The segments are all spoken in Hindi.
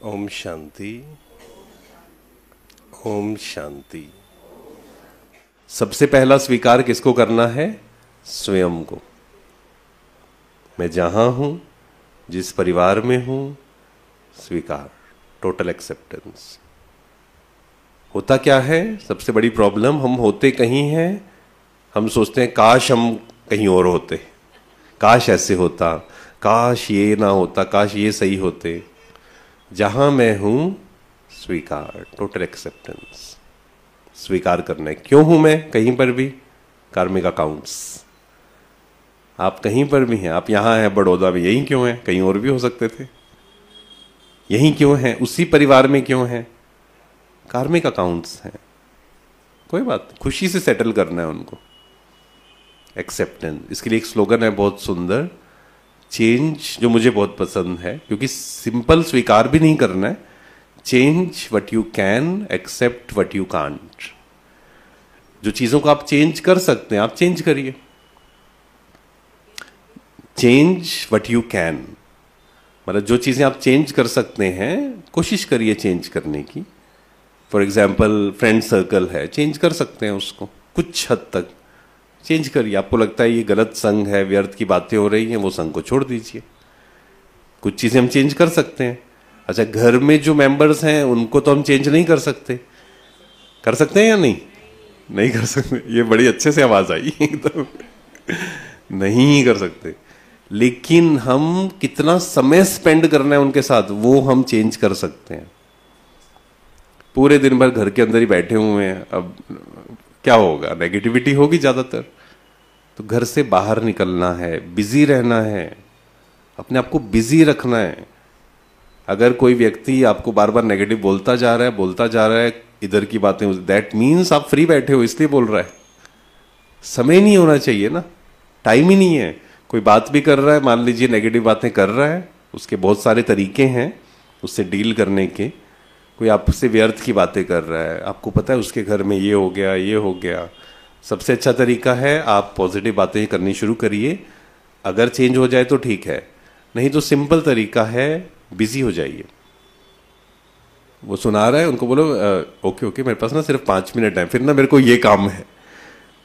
ओम शांति। ओम शांति। सबसे पहला स्वीकार किसको करना है? स्वयं को। मैं जहां हूं, जिस परिवार में हूं, स्वीकार, टोटल एक्सेप्टेंस। होता क्या है सबसे बड़ी प्रॉब्लम, हम होते कहीं हैं, हम सोचते हैं काश हम कहीं और होते, काश ऐसे होता, काश ये ना होता, काश ये सही होते। जहां मैं हूं, स्वीकार, टोटल एक्सेप्टेंस। स्वीकार करना है। क्यों हूं मैं कहीं पर भी? कार्मिक अकाउंट्स। आप कहीं पर भी हैं, आप यहां हैं बड़ौदा में, यहीं क्यों हैं? कहीं और भी हो सकते थे। यहीं क्यों हैं? उसी परिवार में क्यों हैं? कार्मिक अकाउंट्स हैं। कोई बात, खुशी से सेटल करना है उनको। एक्सेप्टेंस। इसके लिए एक स्लोगन है बहुत सुंदर, चेंज, जो मुझे बहुत पसंद है, क्योंकि सिंपल स्वीकार भी नहीं करना है। Change what you can, accept what you can't. जो चीजों को आप चेंज कर सकते हैं, आप चेंज करिए। चेंज व्हाट यू कैन, मतलब जो चीजें आप चेंज कर सकते हैं, कोशिश करिए चेंज करने की। फॉर एग्जाम्पल, फ्रेंड सर्कल है, चेंज कर सकते हैं उसको कुछ हद तक। चेंज करिए। आपको लगता है ये गलत संग है, व्यर्थ की बातें हो रही हैं, वो संग को छोड़ दीजिए। कुछ चीजें हम चेंज कर सकते हैं। अच्छा, घर में जो मेंबर्स हैं उनको तो हम चेंज नहीं कर सकते। कर सकते हैं या नहीं? नहीं कर सकते। ये बड़ी अच्छे से आवाज आई एकदम। नहीं कर सकते, लेकिन हम कितना समय स्पेंड करना है उनके साथ, वो हम चेंज कर सकते हैं। पूरे दिन भर घर के अंदर ही बैठे हुए हैं, अब क्या होगा? नेगेटिविटी होगी ज्यादातर। तो घर से बाहर निकलना है, बिजी रहना है, अपने आप को बिजी रखना है। अगर कोई व्यक्ति आपको बार बार नेगेटिव बोलता जा रहा है, इधर की बातें, दैट मीन्स आप फ्री बैठे हो इसलिए बोल रहा है। समय नहीं होना चाहिए ना, टाइम ही नहीं है। कोई बात भी कर रहा है, मान लीजिए नेगेटिव बातें कर रहा है, उसके बहुत सारे तरीके हैं उससे डील करने के। कोई आपसे व्यर्थ की बातें कर रहा है, आपको पता है उसके घर में ये हो गया, ये हो गया। सबसे अच्छा तरीका है आप पॉजिटिव बातें करनी शुरू करिए। अगर चेंज हो जाए तो ठीक है, नहीं तो सिंपल तरीका है, बिजी हो जाइए। वो सुना रहा है, उनको बोलो ओके ओके, मेरे पास ना सिर्फ 5 मिनट है, फिर ना मेरे को ये काम है।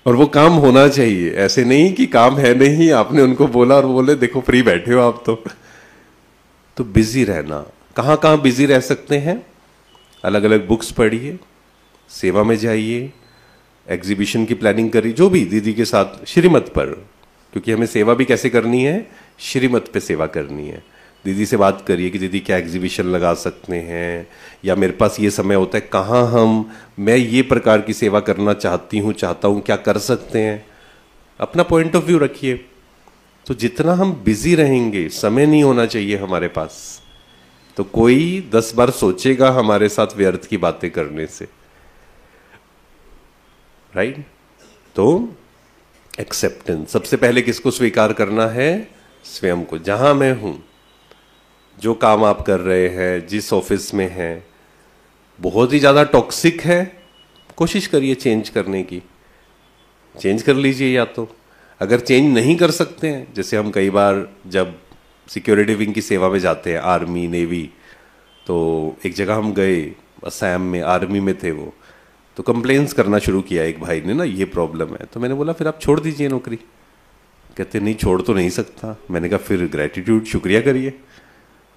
और वो काम होना चाहिए, ऐसे नहीं कि काम है नहीं, आपने उनको बोला और वो बोले देखो फ्री बैठे हो आप तो बिजी रहना। कहाँ कहाँ बिजी रह सकते हैं? अलग अलग बुक्स पढ़िए, सेवा में जाइए, एग्जीबिशन की प्लानिंग करिए, जो भी दीदी के साथ, श्रीमत पर, क्योंकि हमें सेवा भी कैसे करनी है? श्रीमत पे सेवा करनी है। दीदी से बात करिए कि दीदी क्या एग्जीबिशन लगा सकते हैं, या मेरे पास ये समय होता है, कहाँ मैं ये प्रकार की सेवा करना चाहता हूँ, क्या कर सकते हैं? अपना पॉइंट ऑफ व्यू रखिए। तो जितना हम बिजी रहेंगे, समय नहीं होना चाहिए हमारे पास, तो कोई 10 बार सोचेगा हमारे साथ व्यर्थ की बातें करने से, राइट? तो एक्सेप्टेंस। सबसे पहले किसको स्वीकार करना है? स्वयं को। जहां मैं हूं, जो काम आप कर रहे हैं, जिस ऑफिस में हैं, बहुत ही ज्यादा टॉक्सिक है, कोशिश करिए चेंज करने की। चेंज कर लीजिए। या तो अगर चेंज नहीं कर सकते हैं, जैसे हम कई बार जब सिक्योरिटी विंग की सेवा में जाते हैं, आर्मी नेवी, तो एक जगह हम गए, असम में, आर्मी में थे वो, तो कंप्लेंट्स करना शुरू किया एक भाई ने ना, ये प्रॉब्लम है। तो मैंने बोला फिर आप छोड़ दीजिए नौकरी। कहते नहीं, छोड़ तो नहीं सकता। मैंने कहा फिर ग्रेटिट्यूड, शुक्रिया करिए।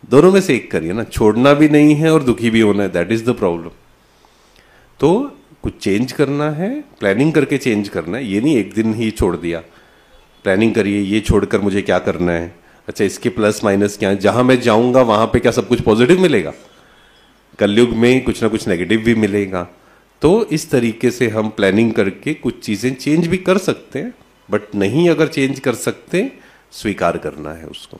दोनों में से एक करिए ना, छोड़ना भी नहीं है और दुखी भी होना है, दैट इज द प्रॉब्लम। तो कुछ चेंज करना है, प्लानिंग करके चेंज करना है। ये नहीं एक दिन ही छोड़ दिया। प्लानिंग करिए, ये छोड़कर मुझे क्या करना है, अच्छा इसके प्लस माइनस क्या है, जहां मैं जाऊंगा वहां पे क्या सब कुछ पॉजिटिव मिलेगा? कलयुग में कुछ ना कुछ नेगेटिव भी मिलेगा। तो इस तरीके से हम प्लानिंग करके कुछ चीजें चेंज भी कर सकते हैं, बट नहीं अगर चेंज कर सकते, स्वीकार करना है उसको।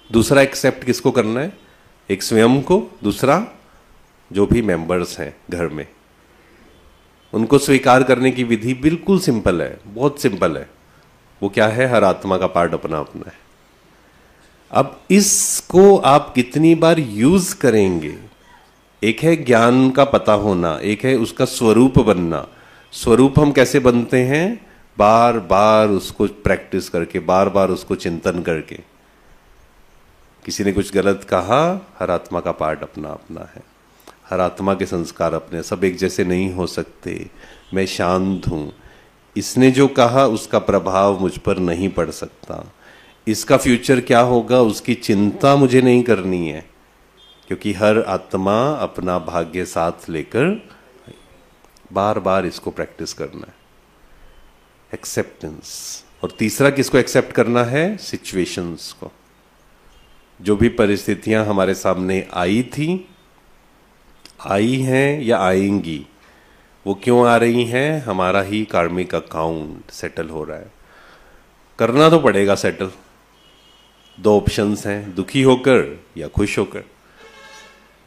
दूसरा एक्सेप्ट किसको करना है? एक स्वयं को, दूसरा जो भी मेंबर्स हैं घर में, उनको स्वीकार करने की विधि बिल्कुल सिंपल है, बहुत सिंपल है। वो क्या है? हर आत्मा का पार्ट अपना अपना है। अब इसको आप कितनी बार यूज करेंगे? एक है ज्ञान का पता होना, एक है उसका स्वरूप बनना। स्वरूप हम कैसे बनते हैं? बार बार उसको प्रैक्टिस करके, बार बार उसको चिंतन करके। किसी ने कुछ गलत कहा, हर आत्मा का पार्ट अपना अपना है, हर आत्मा के संस्कार अपने, सब एक जैसे नहीं हो सकते, मैं शांत हूँ, इसने जो कहा उसका प्रभाव मुझ पर नहीं पड़ सकता, इसका फ्यूचर क्या होगा उसकी चिंता मुझे नहीं करनी है, क्योंकि हर आत्मा अपना भाग्य साथ लेकर, बार बार इसको प्रैक्टिस करना है, एक्सेप्टेंस। और तीसरा किसको एक्सेप्ट करना है? सिचुएशंस को। जो भी परिस्थितियां हमारे सामने आई थी, आई हैं या आएंगी, वो क्यों आ रही हैं? हमारा ही कार्मिक अकाउंट सेटल हो रहा है, करना तो पड़ेगा सेटल। दो ऑप्शंस हैं, दुखी होकर या खुश होकर।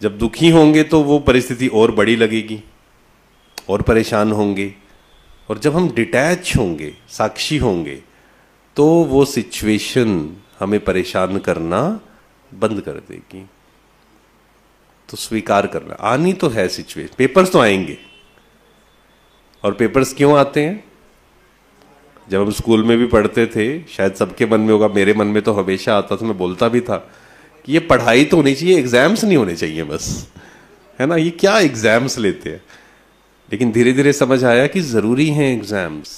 जब दुखी होंगे तो वो परिस्थिति और बड़ी लगेगी, और परेशान होंगे, और जब हम डिटैच होंगे, साक्षी होंगे, तो वो सिचुएशन हमें परेशान करना बंद कर देगी। तो स्वीकार करना, आनी तो है सिचुएशन, पेपर्स तो आएंगे। और पेपर्स क्यों आते हैं? जब हम स्कूल में भी पढ़ते थे, शायद सबके मन में होगा, मेरे मन में तो हमेशा आता था, मैं बोलता भी था कि ये पढ़ाई तो होनी चाहिए, एग्जाम्स नहीं होने चाहिए बस, है ना, ये क्या एग्जाम्स लेते हैं। लेकिन धीरे धीरे समझ आया कि जरूरी हैं एग्जाम्स।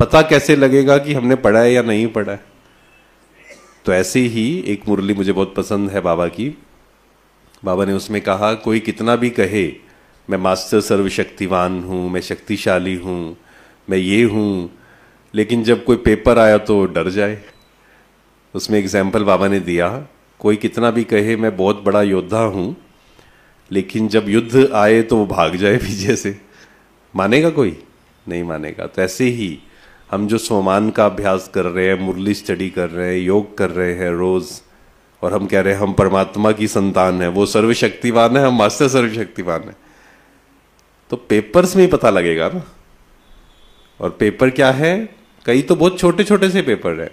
पता कैसे लगेगा कि हमने पढ़ा है या नहीं पढ़ा है? तो ऐसे ही एक मुरली मुझे बहुत पसंद है बाबा की। बाबा ने उसमें कहा, कोई कितना भी कहे मैं मास्टर सर्वशक्तिवान हूँ, मैं शक्तिशाली हूँ, मैं ये हूँ, लेकिन जब कोई पेपर आया तो डर जाए। उसमें एग्जाम्पल बाबा ने दिया, कोई कितना भी कहे मैं बहुत बड़ा योद्धा हूँ, लेकिन जब युद्ध आए तो वो भाग जाए पीछे से, मानेगा कोई? नहीं मानेगा। तो ऐसे ही हम जो स्वमान का अभ्यास कर रहे हैं, मुरली स्टडी कर रहे हैं, योग कर रहे हैं रोज, और हम कह रहे हैं हम परमात्मा की संतान है, वो सर्वशक्तिवान है, हम मास्टर सर्वशक्तिवान है, तो पेपर्स में ही पता लगेगा ना। और पेपर क्या है? कई तो बहुत छोटे छोटे से पेपर है।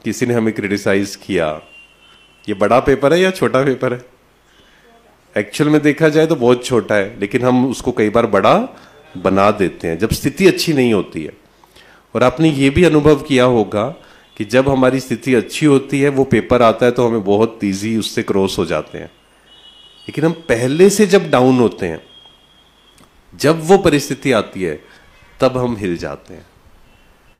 किसी ने हमें क्रिटिसाइज किया, ये बड़ा पेपर है या छोटा पेपर है? एक्चुअल में देखा जाए तो बहुत छोटा है, लेकिन हम उसको कई बार बड़ा बना देते हैं जब स्थिति अच्छी नहीं होती है। और आपने ये भी अनुभव किया होगा कि जब हमारी स्थिति अच्छी होती है, वो पेपर आता है तो हमें बहुत ईजी उससे क्रॉस हो जाते हैं। लेकिन हम पहले से जब डाउन होते हैं, जब वो परिस्थिति आती है, तब हम हिल जाते हैं।